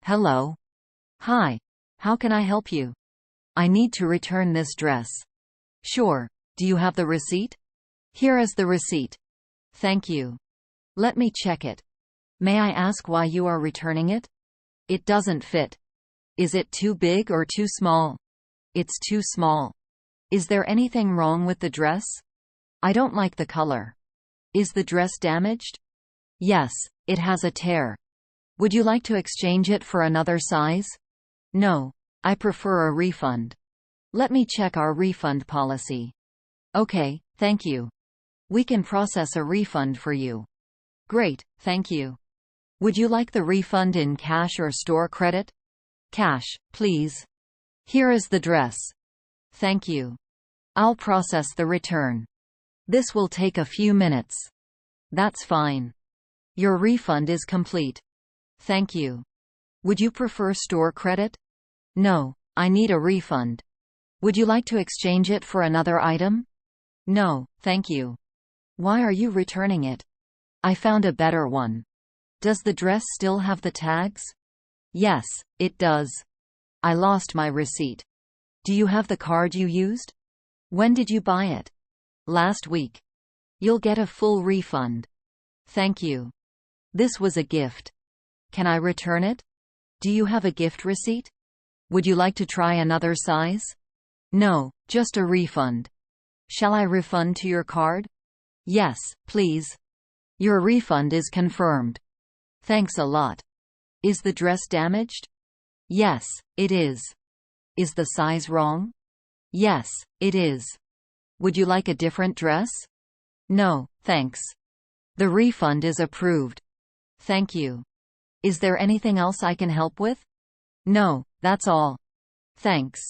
Hello. Hi. How can I help you? I need to return this dress. Sure. Do you have the receipt? Here is the receipt. Thank you. Let me check it. May I ask why you are returning it? It doesn't fit. Is it too big or too small? It's too small. Is there anything wrong with the dress? I don't like the color. Is the dress damaged? Yes, it has a tear. Would you like to exchange it for another size? No, I prefer a refund. Let me check our refund policy. Okay, thank you. We can process a refund for you. Great, thank you. Would you like the refund in cash or store credit? Cash, please. Here is the dress. Thank you. I'll process the return. This will take a few minutes. That's fine. Your refund is complete. Thank you. Would you prefer store credit? No, I need a refund. Would you like to exchange it for another item? No, thank you. Why are you returning it? I found a better one. Does the dress still have the tags? Yes, it does. I lost my receipt. Do you have the card you used? When did you buy it? Last week. You'll get a full refund. Thank you. This was a gift. Can I return it? Do you have a gift receipt? Would you like to try another size? No, just a refund. Shall I refund to your card? Yes, please. Your refund is confirmed. Thanks a lot. Is the dress damaged? Yes, it is. Is the size wrong? Yes, it is. Would you like a different dress? No, thanks. The refund is approved. Thank you. Is there anything else I can help with? No, that's all. Thanks.